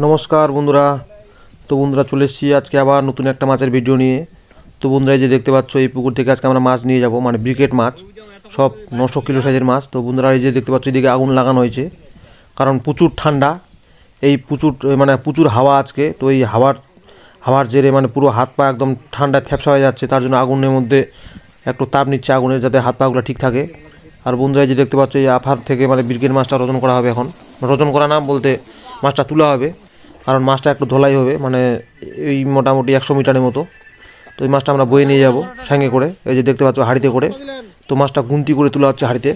নমস্কার বন্ধুরা। তো বন্ধুরা চলে এসেছি আজকে আবার নতুন একটা মাছের ভিডিও নিয়ে। তো বন্ধুরা এই যে দেখতে পাচ্ছ এই পুকুর থেকে আজকে আমরা মাছ নিয়ে যাব, মানে ব্রিকেট মাছ, সব 900 কিলো সাইজের মাছ। তো বন্ধুরা এই যে দেখতে পাচ্ছ এদিকে আগুন লাগানো হয়েছে, কারণ প্রচুর ঠান্ডা, এই প্রচুর হাওয়া আজকে। তো এই হাওয়ার জেরে মানে পুরো হাত পা একদম ঠান্ডায় থ্যাপসা হয়ে যাচ্ছে, তার জন্য আগুনের মধ্যে একটু তাপ নিচ্ছে আগুনের, যাতে হাত পাগুলো ঠিক থাকে। আর বন্ধুরা এই যে দেখতে পাচ্ছ এই আফার থেকে মানে ব্রিকেট মাছটা রোজন করা হবে। এখন রোজন করা না বলতে মাছটা তোলা হবে, কারণ মাছটা একটু ধোলাই হবে, মানে এই মোটামুটি 100 মিটারের মতো। তো এই মাছটা আমরা বয়ে নিয়ে যাব সঙ্গে করে। এই যে দেখতে পাচ্ছ হাঁড়িতে করে, তো মাছটা গুনতি করে তোলা হচ্ছে হাঁড়িতে,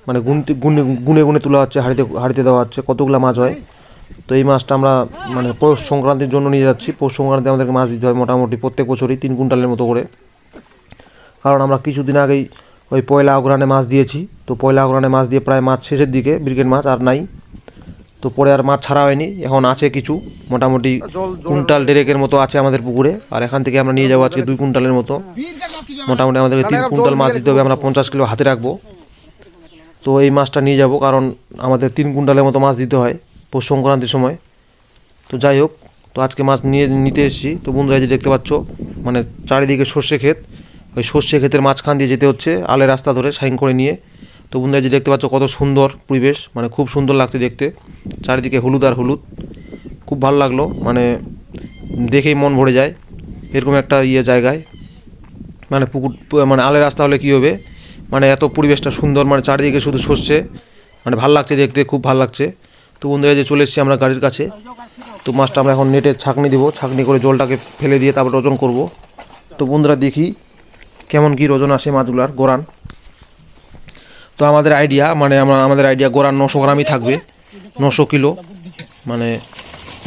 মানে গুনে গুনে তোলা হচ্ছে হাঁড়িতে দেওয়া হচ্ছে কতগুলো মাছ হয়। তো এই মাছটা আমরা মানে পৌষ সংক্রান্তির জন্য নিয়ে যাচ্ছি। পৌষ সংক্রান্তি আমাদেরকে মাছ দিতে হয় মোটামুটি প্রত্যেক বছরই 3 কুইন্টালের মতো করে, কারণ আমরা কিছুদিন আগেই ওই পয়লা অঘ্রাণে মাছ দিয়েছি। তো পয়লা অঘ্রাণে মাছ দিয়ে প্রায় মাছ শেষের দিকে, ব্রিকেট মাছ আর নাই। তো পরে আর মাছ ছাড়া হয়নি, এখন আছে কিছু, মোটামুটি কুইন্টাল দেড়েকের মতো আছে আমাদের পুকুরে। আর এখান থেকে আমরা নিয়ে যাবো আজকে 2 কুইন্টালের মতো, মোটামুটি আমাদেরকে 3 কুইন্টাল মাছ দিতে হবে। আমরা 50 কিলো হাতে রাখবো। তো এই মাছটা নিয়ে যাব, কারণ আমাদের 3 কুইন্টালের মতো মাছ দিতে হয় পৌষ সংক্রান্তির সময়। তো যাই হোক, তো আজকে মাছ নিতে এসেছি। তো বন্ধুরা যে দেখতে পাচ্ছ মানে চারিদিকে সর্ষে ক্ষেত, ওই সর্ষে ক্ষেতের মাঝখান দিয়ে যেতে হচ্ছে আলে রাস্তা ধরে সাইন করে নিয়ে। তো বন্ধুরা যে দেখতে পাচ্ছ কত সুন্দর পরিবেশ, মানে খুব সুন্দর লাগছে দেখতে, চারিদিকে হলুদ আর হলুদ, খুব ভালো লাগলো, মানে দেখেই মন ভরে যায় এরকম একটা জায়গায়। মানে পুকুর, মানে আলে রাস্তা হলে কী হবে, মানে এত পরিবেশটা সুন্দর, মানে চারিদিকে শুধু সর্ষে, মানে ভালো লাগছে দেখতে, খুব ভালো লাগছে। তো বন্ধুরা যে চলে এসেছি আমরা গাড়ির কাছে। তো মাছটা আমরা এখন নেটে ছাঁকনি দিব, ছাঁকনি করে জলটাকে ফেলে দিয়ে তারপর ওজন করব। তো বন্ধুরা দেখি কেমন কী ওজন আসে মাছগুলার গোরান। তো আমাদের আইডিয়া, মানে আমাদের আইডিয়া গোরান 900 গ্রামই থাকবে, 900 কিলো, মানে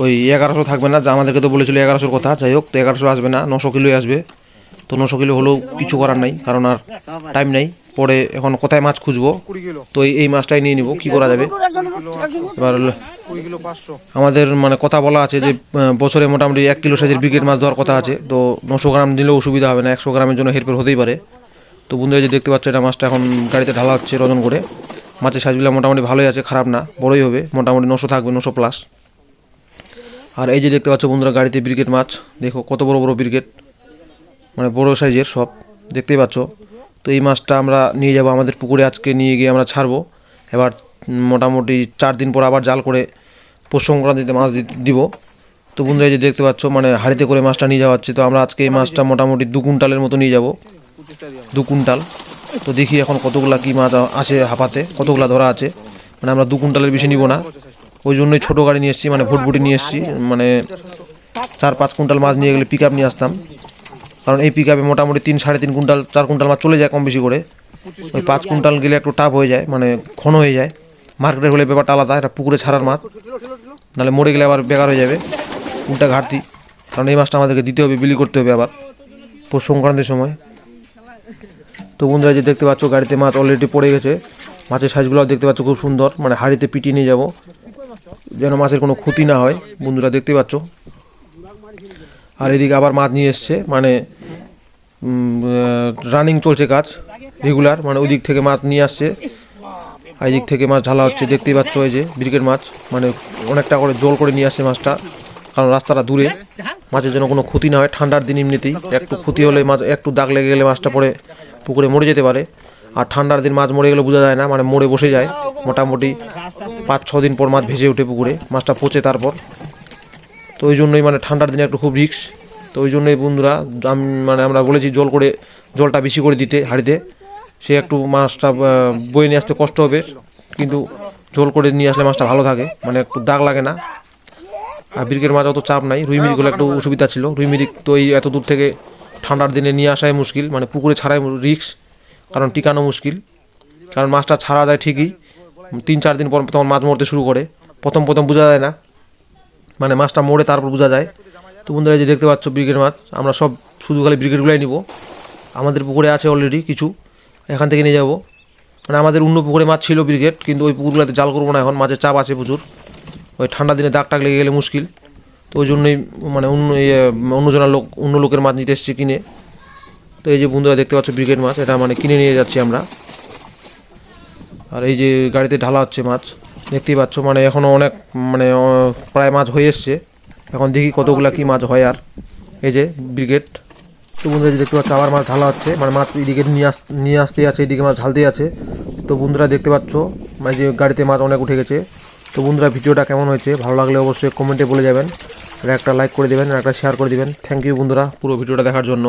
ওই 1100 থাকবে না, যা আমাদেরকে তো বলেছিল 1100-র কথা। যাই হোক, তো 1100 আসবে না, 900 কিলোই আসবে। তো 900 কিলো হলেও কিছু করার নাই, কারণ আর টাইম নেই। পরে এখন কোথায় মাছ খুঁজবো, তো এই মাছটাই নিয়ে নিব, কী করা যাবে এবার। আমাদের মানে কথা বলা আছে যে বছরে মোটামুটি 1 কিলো সাইজের ব্রিকেট মাছ দেওয়ার কথা আছে। তো 900 গ্রাম দিলেও অসুবিধা হবে না, 100 গ্রামের জন্য হেরফের হতেই পারে। তো বন্ধুরা যে দেখতে পাচ্ছ এটা মাছটা এখন গাড়িতে ঢালা হচ্ছে ওজন করে। মাছের সাইজগুলো মোটামুটি ভালোই আছে, খারাপ না, বড়ই হবে, মোটামুটি 900 থাকবে, 900 প্লাস। আর এই যে দেখতে পাচ্ছ বন্ধুরা গাড়িতে ব্রিকেট মাছ, দেখো কত বড় বড় ব্রিকেট, মানে বড় সাইজের সব, দেখতেই পাচ্ছ। তো এই মাছটা আমরা নিয়ে যাব আমাদের পুকুরে, আজকে নিয়ে গিয়ে আমরা ছাড়বো। এবার মোটামুটি 4 দিন পর আবার জাল করে পৌষ সংক্রান্তিতে মাছ দিব। তো বন্ধুরা যে দেখতে পাচ্ছ মানে হাঁড়িতে করে মাছটা নিয়ে যাওয়া হচ্ছে। তো আমরা আজকে এই মাছটা মোটামুটি 2 কুইন্টালের মতো নিয়ে যাব, 2 কুইন্টাল। তো দেখি এখন কতগুলা কী মাছ আছে হাঁপাতে, কতগুলা ধরা আছে, মানে আমরা 2 কুইন্টালের বেশি নিব না, ওই জন্যই ছোটো গাড়ি নিয়ে এসেছি, মানে ভুটভুটি নিয়ে এসেছি। মানে 4-5 কুইন্টাল মাছ নিয়ে গেলে পিক আপ নিয়ে আসতাম, কারণ এই পিক আপে মোটামুটি 3-3.5 কুইন্টাল 4 কুইন্টাল মাছ চলে যায় কম বেশি করে। ওই 5 কুইন্টাল গেলে একটু টাফ হয়ে যায়, মানে ঘন হয়ে যায়। মার্কেটে হলে ব্যাপারটা আলাদা, এটা পুকুরে ছাড়ার মাছ, নাহলে মরে গেলে আবার বেকার হয়ে যাবে, উল্টা ঘাটতি। কারণ এই মাছটা আমাদেরকে দিতে হবে, বিলি করতে হবে আবার পৌষ সংক্রান্তির সময়। তো বন্ধুরা যে দেখতে পাচ্ছ গাড়িতে মাছ অলরেডি পড়ে গেছে, মাছের সাইজগুলো দেখতে পাচ্ছ খুব সুন্দর, মানে হাঁড়িতে পিটিয়ে নিয়ে যাব যেন মাছের কোনো ক্ষতি না হয়, বন্ধুরা দেখতে পাচ্ছ। আর এদিকে আবার মাছ নিয়ে এসছে, মানে রানিং চলছে কাজ রেগুলার, মানে ওই দিক থেকে মাছ নিয়ে আসছে, এই দিক থেকে মাছ ঢালা হচ্ছে, দেখতেই পাচ্ছ। এই যে ব্রিকেট মাছ, মানে অনেকটা করে জল করে নিয়ে আসছে মাছটা, কারণ রাস্তাটা দূরে, মাছের জন্য কোনো ক্ষতি না হয়। ঠান্ডার দিন এমনিতেই একটু ক্ষতি হলে, মাছ একটু দাগ লেগে গেলে মাছটা পরে পুকুরে মরে যেতে পারে। আর ঠান্ডার দিন মাছ মরে গেলে বোঝা যায় না, মানে মরে বসে যায়, মোটামুটি 5-6 দিন পর মাছ ভেসে ওঠে পুকুরে, মাছটা পচে তারপর। তো ওই জন্যই মানে ঠান্ডার দিনে একটু খুব রিস্ক। তো ওই জন্যই বন্ধুরা মানে আমরা বলেছি জলটা বেশি করে দিতে হাঁড়িতে। সে একটু মাছটা বয়ে নিয়ে আসতে কষ্ট হবে, কিন্তু জল করে নিয়ে আসলে মাছটা ভালো থাকে, মানে একটু দাগ লাগে না। আর ব্রিকেট মাছ অত চাপ নাই, রুই মিরিকগুলো একটু অসুবিধা ছিল, রুই মিরিক তো এই এত দূর থেকে ঠান্ডার দিনে নিয়ে আসাই মুশকিল, মানে পুকুরে ছাড়াই রিস্ক, কারণ টিকানো মুশকিল। কারণ মাছটা ছাড়া যায় ঠিকই, 3-4 দিন পর তখন মাছ মরতে শুরু করে, প্রথম বোঝা যায় না, মানে মাছটা মরে তারপর বোঝা যায়। তো বন্ধুরা যে দেখতে পাচ্ছ ব্রিকেট মাছ, আমরা সব শুধু খালি ব্রিকেটগুলোই নিব, আমাদের পুকুরে আছে অলরেডি কিছু, এখান থেকে নিয়ে যাব। মানে আমাদের অন্য পুকুরে মাছ ছিল ব্রিকেট, কিন্তু ওই পুকুরগুলোতে জাল করবো না এখন, মাছের চাপ আছে প্রচুর, ওই ঠান্ডা দিনে দাগ টাগ লেগে গেলে মুশকিল। তো ওই জন্যই মানে অন্য লোকের মাছ নিতে এসছে কিনে। তো এই যে বন্ধুরা দেখতে পাচ্ছ ব্রিকেট মাছ, এটা মানে কিনে নিয়ে যাচ্ছি আমরা। আর এই যে গাড়িতে ঢালা হচ্ছে মাছ, দেখতেই পাচ্ছ মানে এখনও অনেক মানে প্রায় মাছ হয়ে এসছে। এখন দেখি কতগুলা কি মাছ হয়। আর এই যে ব্রিগেড। তো বন্ধুরা যে দেখতে পাচ্ছ আবার মাছ ঢালা হচ্ছে, মানে মাছ এদিকে নিয়ে আসতে আছে, এদিকে মাছ ঢালতে আছে। তো বন্ধুরা দেখতে পাচ্ছ মানে যে গাড়িতে মাছ অনেক উঠে গেছে। তো বন্ধুরা ভিডিওটা কেমন হয়েছে ভালো লাগলে অবশ্যই কমেন্টে বলে যাবেন, আর একটা লাইক করে দেবেন, আর একটা শেয়ার করে দেবেন। থ্যাংক ইউ বন্ধুরা পুরো ভিডিওটা দেখার জন্য।